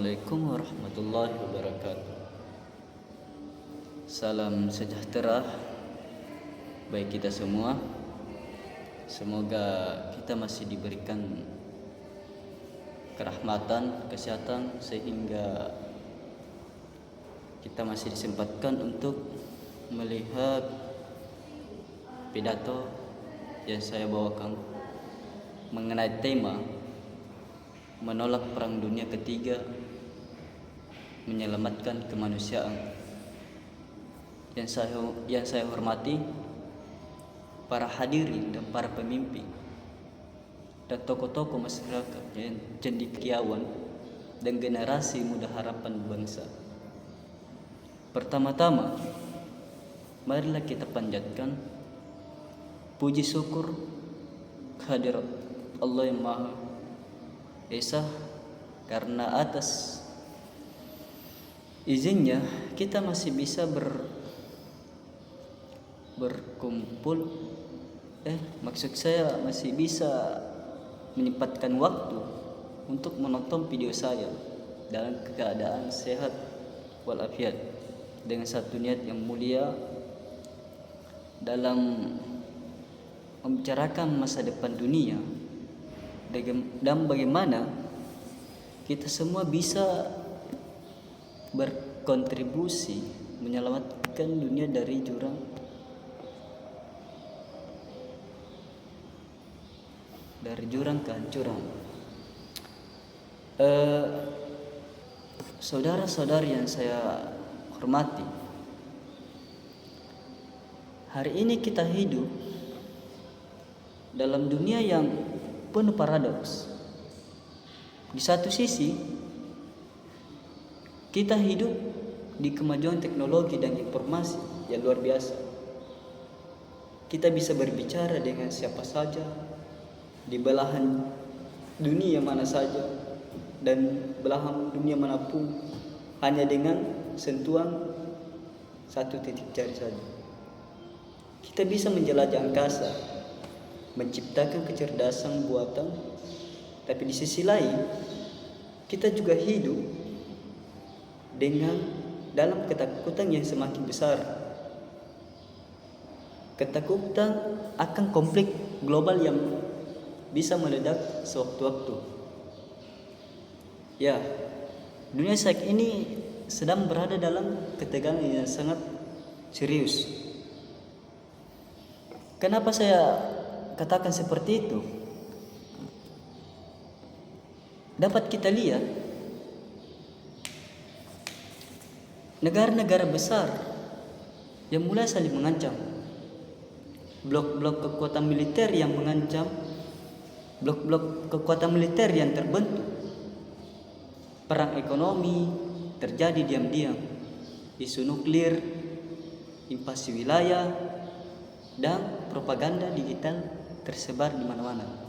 Assalamualaikum warahmatullahi wabarakatuh. Salam sejahtera bagi kita semua. Semoga kita masih diberikan kerahmatan, kesehatan, sehingga kita masih disempatkan untuk melihat pidato yang saya bawakan mengenai tema menolak perang dunia ketiga, menyelamatkan kemanusiaan. Yang saya hormati para hadirin dan para pemimpin dan tokoh-tokoh masyarakat yang cendekiawan dan generasi muda harapan bangsa. Pertama-tama, marilah kita panjatkan puji syukur kehadirat Allah yang Maha Esa, karena atas izinnya kita masih bisa berkumpul. Maksud saya masih bisa menyempatkan waktu untuk menonton video saya dalam keadaan sehat walafiat, dengan satu niat yang mulia dalam membicarakan masa depan dunia dan bagaimana kita semua bisa berkontribusi menyelamatkan dunia dari jurang kehancuran. Saudara-saudari yang saya hormati, hari ini kita hidup dalam dunia yang penuh paradoks. Di satu sisi, kita hidup di kemajuan teknologi dan informasi yang luar biasa. Kita bisa berbicara dengan siapa saja, di belahan dunia mana saja, dan belahan dunia manapun, hanya dengan sentuhan satu titik jari saja. Kita bisa menjelajah angkasa, menciptakan kecerdasan buatan, tapi di sisi lain kita juga hidup dalam ketakutan yang semakin besar. Ketakutan akan konflik global yang bisa meledak sewaktu-waktu. Ya, dunia saat ini sedang berada dalam ketegangan yang sangat serius. Kenapa saya katakan seperti itu? Dapat kita lihat negara-negara besar yang mulai saling mengancam, blok-blok kekuatan militer yang mengancam, blok-blok kekuatan militer yang terbentuk, perang ekonomi terjadi diam-diam, isu nuklir, invasi wilayah, dan propaganda digital tersebar di mana-mana.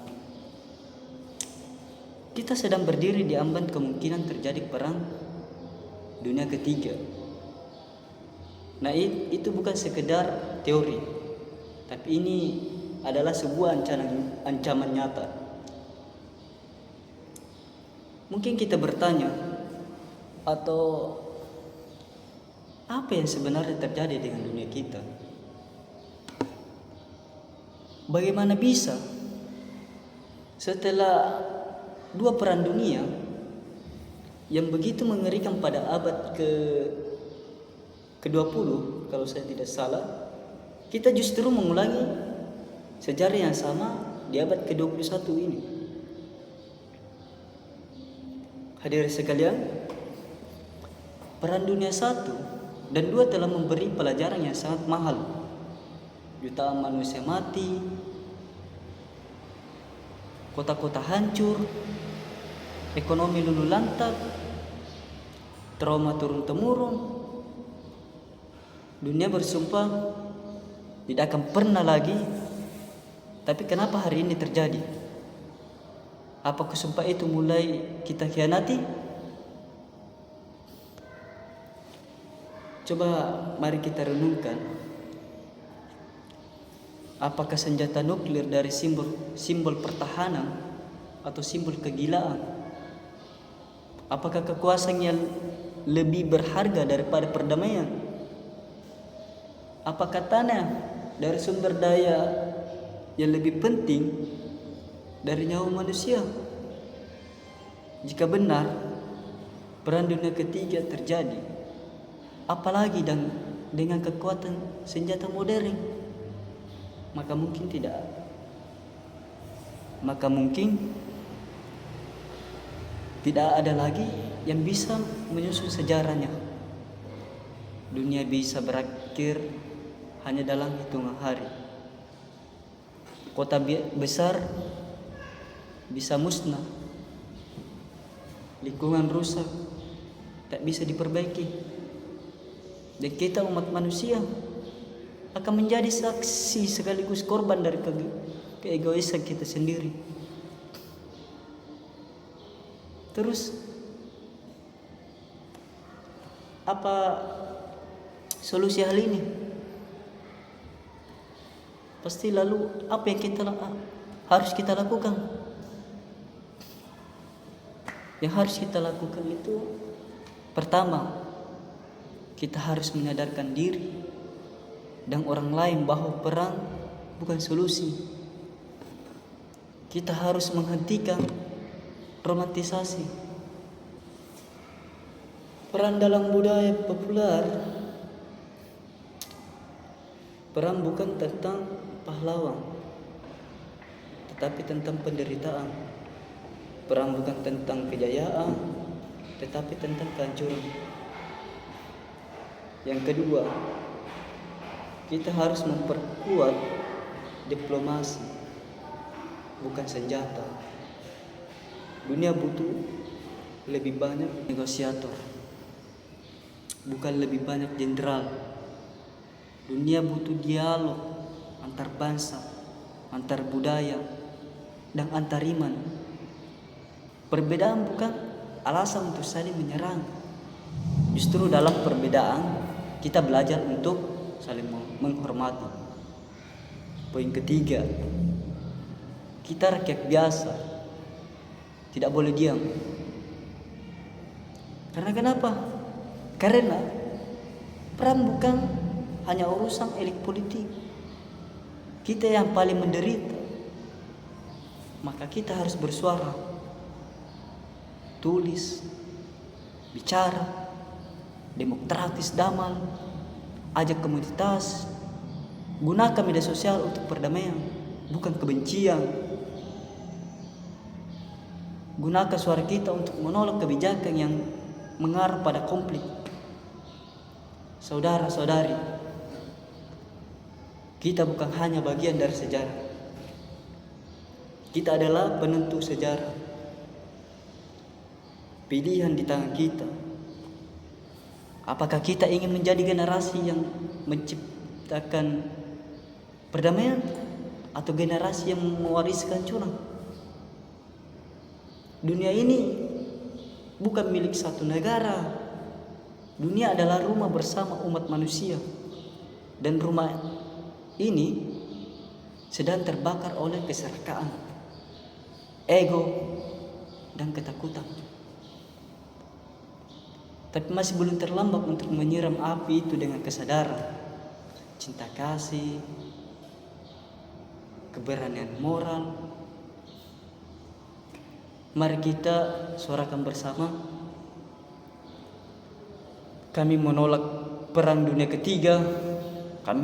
Kita sedang berdiri di ambang kemungkinan terjadi perang dunia ketiga. Nah, itu bukan sekedar teori, tapi ini adalah sebuah ancaman nyata. Mungkin kita bertanya, atau apa yang sebenarnya terjadi dengan dunia kita? Bagaimana bisa setelah dua perang dunia yang begitu mengerikan pada abad ke-20, kalau saya tidak salah, kita justru mengulangi sejarah yang sama di abad ke-21 ini. Hadirin sekalian, perang dunia 1 dan 2 telah memberi pelajaran yang sangat mahal. Jutaan manusia mati, kota-kota hancur, ekonomi luluh lantak, trauma turun-temurun. Dunia bersumpah tidak akan pernah lagi. Tapi kenapa hari ini terjadi? Apakah sumpah itu mulai kita khianati? Coba mari kita renungkan. Apakah senjata nuklir dari simbol pertahanan atau simbol kegilaan? Apakah kekuasaan yang lebih berharga daripada perdamaian? Apakah tanah dari sumber daya yang lebih penting dari nyawa manusia? Jika benar perang dunia ketiga terjadi, apalagi dengan kekuatan senjata modern, maka mungkin tidak ada lagi yang bisa menyusun sejarahnya. Dunia bisa berakhir hanya dalam hitungan hari. Kota besar bisa musnah. Lingkungan rusak, tak bisa diperbaiki. Dan kita umat manusia akan menjadi saksi sekaligus korban dari keegoisan kita sendiri. Terus apa solusi hal ini? Pasti lalu apa yang harus kita lakukan? Yang harus kita lakukan itu, pertama, kita harus menyadarkan diri dan orang lain bahwa perang bukan solusi. Kita harus menghentikan romantisasi. Perang dalam budaya populer, perang bukan tentang pahlawan, tetapi tentang penderitaan. Perang bukan tentang kejayaan, tetapi tentang kehancuran. Yang kedua, kita harus memperkuat diplomasi, bukan senjata. Dunia butuh lebih banyak negosiator, bukan lebih banyak jenderal. Dunia butuh dialog antar bangsa, antar budaya, dan antar iman. Perbedaan bukan alasan untuk saling menyerang. Justru dalam perbedaan kita belajar untuk saling menghormati. Poin ketiga, kita rakyat biasa tidak boleh diam. Karena kenapa? Karena perang bukan hanya urusan elit politik. Kita yang paling menderita. Maka kita harus bersuara, tulis, bicara, demokratis, damai, ajak komunitas, gunakan media sosial untuk perdamaian, bukan kebencian. Gunakan suara kita untuk menolak kebijakan yang mengarah pada konflik. Saudara-saudari, kita bukan hanya bagian dari sejarah. Kita adalah penentu sejarah. Pilihan di tangan kita. Apakah kita ingin menjadi generasi yang menciptakan perdamaian atau generasi yang mewariskan curang? Dunia ini bukan milik satu negara. Dunia adalah rumah bersama umat manusia. Dan rumah ini sedang terbakar oleh keserakahan, ego, dan ketakutan. Tapi masih belum terlambat untuk menyiram api itu dengan kesadaran, cinta kasih, keberanian moral. Mari kita suarakan bersama. Kami menolak perang dunia ketiga. Kami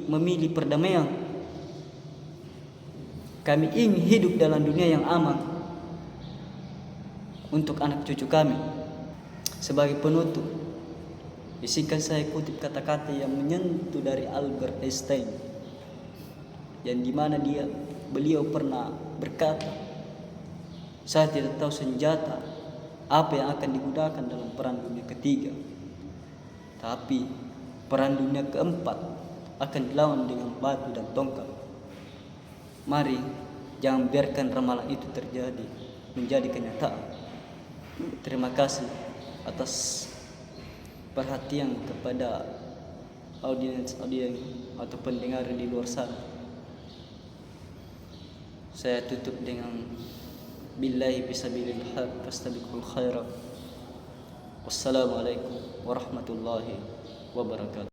memilih perdamaian. Kami ingin hidup dalam dunia yang aman untuk anak cucu kami. Sebagai penutup, izinkan saya kutip kata-kata yang menyentuh dari Albert Einstein, yang dimana beliau pernah berkata, saya tidak tahu senjata apa yang akan digunakan dalam perang dunia ketiga, tapi perang dunia keempat akan dilawan dengan batu dan tongkat. Mari jangan biarkan ramalan itu menjadi kenyataan. Terima kasih atas perhatian kepada audiens atau pendengar di luar sana. Saya tutup dengan billahi fisabilil haq fastabiqul khairat. Wassalamualaikum warahmatullahi wabarakatuh.